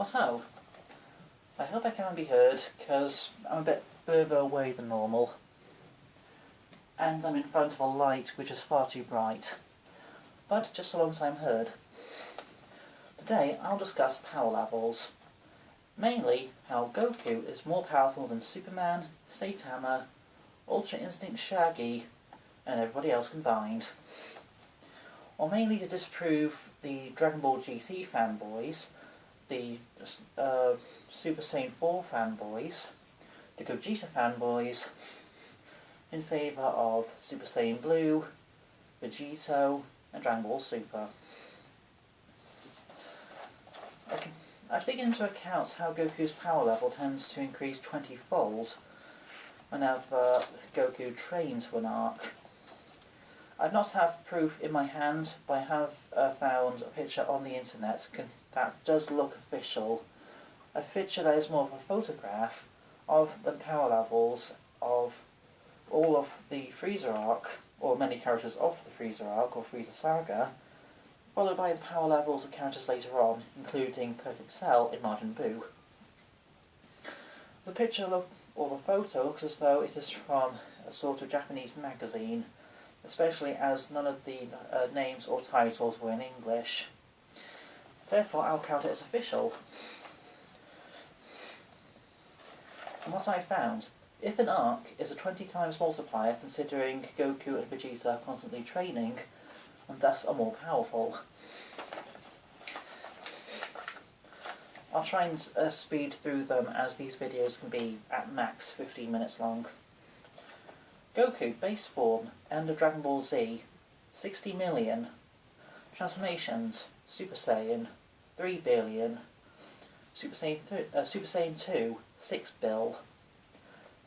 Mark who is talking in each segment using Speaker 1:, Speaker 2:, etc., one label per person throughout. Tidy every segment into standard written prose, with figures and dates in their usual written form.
Speaker 1: So, I hope I can be heard, because I'm a bit further away than normal. And I'm in front of a light which is far too bright. But just so long as I'm heard. Today I'll discuss power levels. Mainly how Goku is more powerful than Superman, Saitama, Ultra Instinct Shaggy, and everybody else combined. Or mainly to disprove the Dragon Ball GT fanboys, the Super Saiyan 4 fanboys, the Gogeta fanboys, in favour of Super Saiyan Blue, Vegito, and Dragon Ball Super. I've taken into account how Goku's power level tends to increase 20-fold whenever Goku trains for an arc. I've not have proof in my hand, but I have found a picture on the internet that does look official. A picture that is more of a photograph of the power levels of all of the Frieza arc, or many characters of the Frieza arc, or Frieza saga, followed by the power levels of characters later on, including Perfect Cell in Majin Buu. The picture or the photo looks as though it is from a sort of Japanese magazine, especially as none of the names or titles were in English. Therefore, I'll count it as official. And what I found, if an arc is a 20 times multiplier, considering Goku and Vegeta are constantly training, and thus are more powerful. I'll try and speed through them, as these videos can be at max 15 minutes long. Goku, base form, end of Dragon Ball Z, 60 million. Transformations, Super Saiyan, 3 billion. Super Saiyan 2, 6 bill.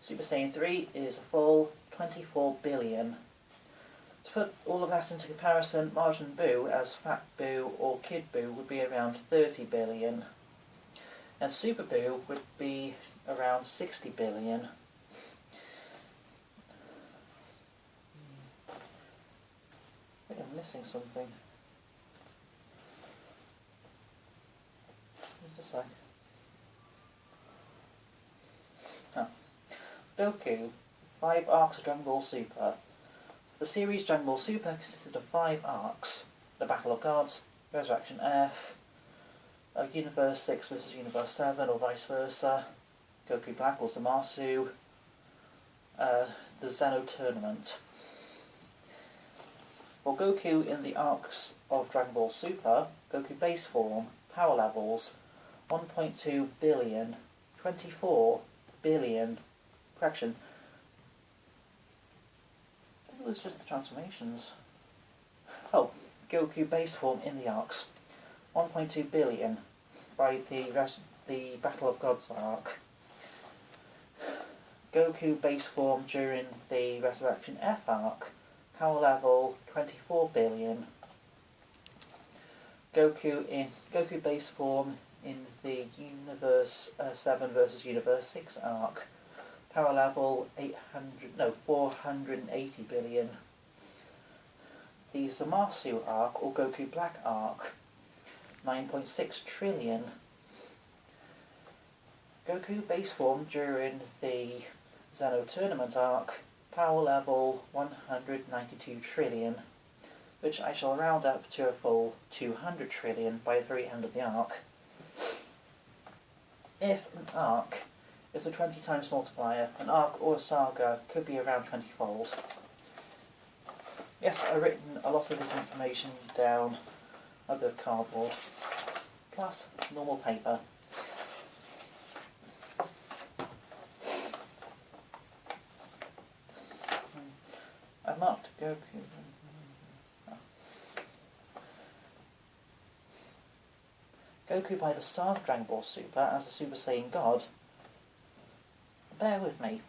Speaker 1: Super Saiyan 3 is a full 24 billion. To put all of that into comparison, Majin Buu as Fat Buu or Kid Buu would be around 30 billion. And Super Buu would be around 60 billion. I think I'm missing something. Just a sec. Goku, 5 arcs of Dragon Ball Super. The series Dragon Ball Super consisted of 5 arcs: the Battle of Gods, Resurrection F, Universe 6 vs Universe 7, or vice versa, Goku Black was Zamasu, the Xeno Tournament. For Goku in the arcs of Dragon Ball Super, Goku base form, power levels, 1.2 billion, 24 billion, correction, I think it was just the transformations. Oh, Goku base form in the arcs, 1.2 billion by the Battle of Gods arc. Goku base form during the Resurrection F arc, power level 24 billion. Goku base form in the Universe 7 vs Universe 6 arc, power level 480 billion. The Zamasu arc, or Goku Black arc, 9.6 trillion. Goku base form during the Xeno Tournament arc, power level 192 trillion, which I shall round up to a full 200 trillion by the very end of the arc. If an arc is a 20 times multiplier, an arc or a saga could be around 20-fold. Yes, I've written a lot of this information down on a bit of cardboard, plus normal paper. I marked Goku. Goku by the start of Dragon Ball Super as a Super Saiyan God. Bear with me.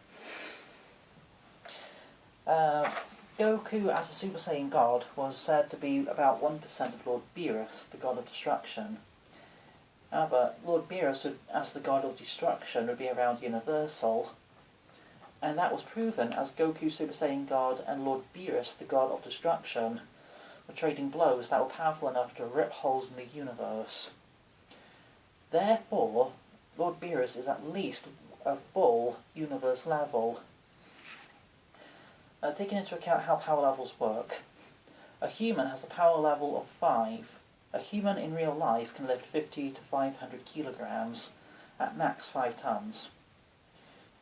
Speaker 1: Goku as a Super Saiyan God was said to be about 1% of Lord Beerus, the God of Destruction. However, Lord Beerus as the God of Destruction would be around universal, and that was proven as Goku Super Saiyan God and Lord Beerus, the God of Destruction, were trading blows that were powerful enough to rip holes in the universe. Therefore, Lord Beerus is at least a full universe level. Taking into account how power levels work, a human has a power level of 5. A human in real life can lift 50 to 500 kilograms, at max 5 tons.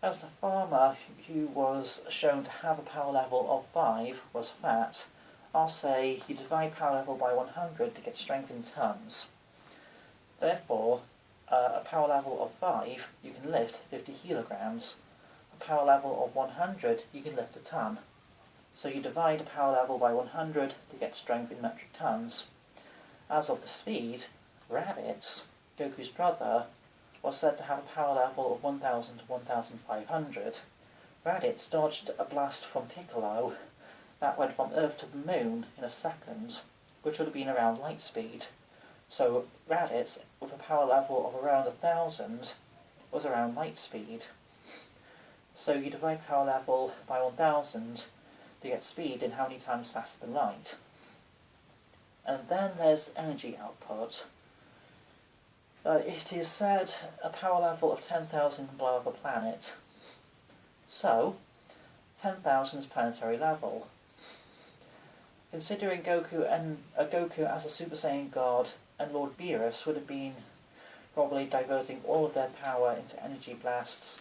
Speaker 1: As the farmer who was shown to have a power level of 5 was fat, I'll say you divide power level by 100 to get strength in tons. Therefore, a power level of 5, you can lift 50 kilograms. A power level of 100, you can lift a ton. So you divide a power level by 100 to get strength in metric tons. As of the speed, Raditz, Goku's brother, was said to have a power level of 1000 to 1500. Raditz dodged a blast from Piccolo that went from Earth to the Moon in a second, which would have been around light speed. So Raditz, with a power level of around 1000, was around light speed. So you divide power level by 1000 to get speed in how many times faster than light. And then there's energy output. It is said a power level of 10,000 can blow up a planet. So, 10,000 is planetary level. Considering Goku as a Super Saiyan God and Lord Beerus would have been probably diverting all of their power into energy blasts,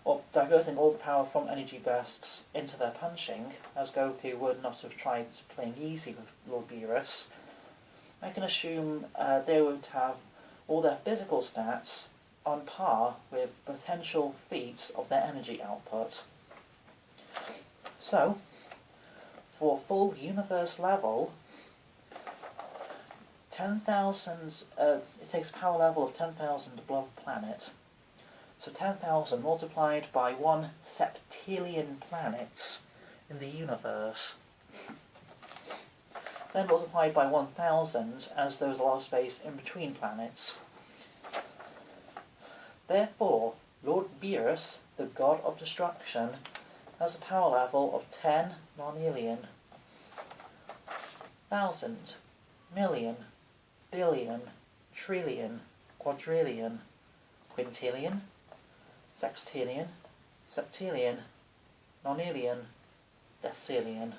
Speaker 1: or diverting all the power from energy blasts into their punching, as Goku would not have tried playing easy with Lord Beerus, I can assume they would have all their physical stats on par with potential feats of their energy output. So, for full universe level, 10,000, it takes a power level of 10,000 to blow up a planet. So 10,000 multiplied by 1 septillion planets in the universe. Then multiplied by 1,000, as there is a lot of space in between planets. Therefore, Lord Beerus, the god of destruction, has a power level of 10 nonillion, 1,000, million, billion, trillion, quadrillion, quintillion, sextillion, septillion, nonillion, decillion.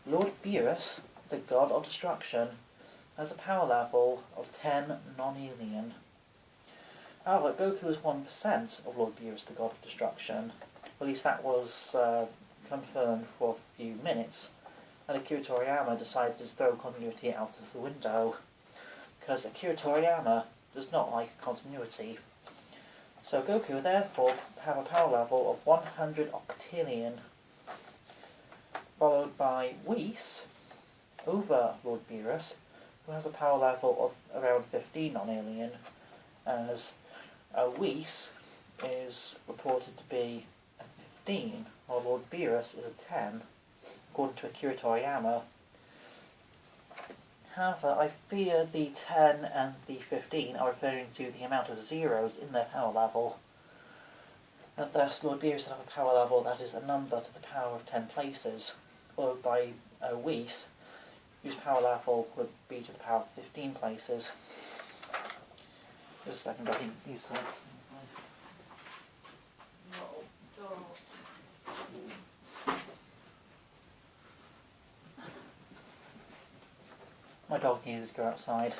Speaker 1: Lord Beerus, the god of destruction, has a power level of 10 nonillion. However, Goku is 1% of Lord Beerus, the god of destruction. At least that was confirmed for a few minutes, and Akira Toriyama decided to throw continuity out of the window, because Akira Toriyama does not like continuity. So Goku would therefore have a power level of 100 octillion, followed by Whis, over Lord Beerus, who has a power level of around 15 nonillion, as Whis is reported to be a 15, while Lord Beerus is a 10, according to Akira Toriyama. However, I fear the 10 and the 15 are referring to the amount of zeros in their power level, and thus Lord Beerus would have a power level that is a number to the power of 10 places, followed by Whis, whose power level would be to the power of 15 places. Just a second, I think these are... My dog needed to go outside.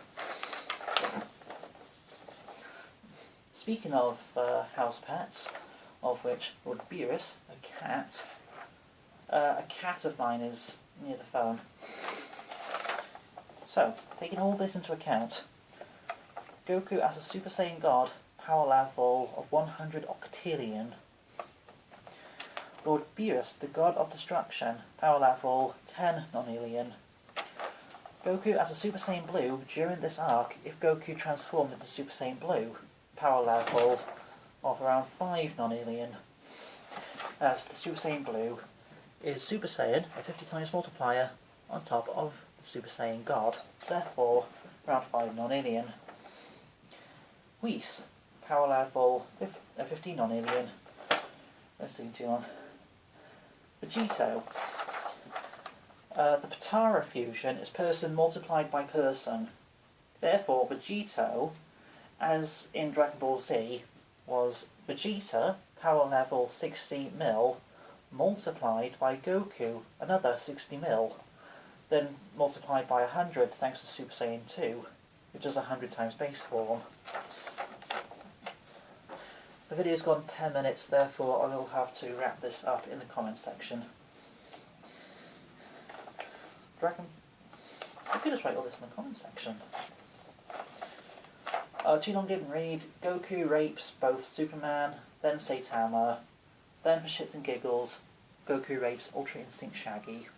Speaker 1: Speaking of house pets, of which Lord Beerus, a cat of mine is near the phone. So, taking all this into account, Goku as a Super Saiyan God, power level of 100 octillion. Lord Beerus, the god of destruction, power level 10 nonillion. Goku as a Super Saiyan Blue, during this arc, if Goku transformed into Super Saiyan Blue, power level of around 5 nonillion. As the Super Saiyan Blue is Super Saiyan, a 50 times multiplier, on top of the Super Saiyan God, therefore around 5 nonillion. Whis, power level 15 nonillion. That's taking too long. Vegito. The Potara fusion is person multiplied by person. Therefore, Vegito as in Dragon Ball Z, was Vegeta, power level 60 mil, multiplied by Goku, another 60 mil, then multiplied by 100 thanks to Super Saiyan 2, which is 100 times base form. The video's gone 10 minutes, therefore I will have to wrap this up in the comments section. I could just write all this in the comments section. Too long didn't read. Goku rapes both Superman, then Saitama, then for shits and giggles, Goku rapes Ultra Instinct Shaggy.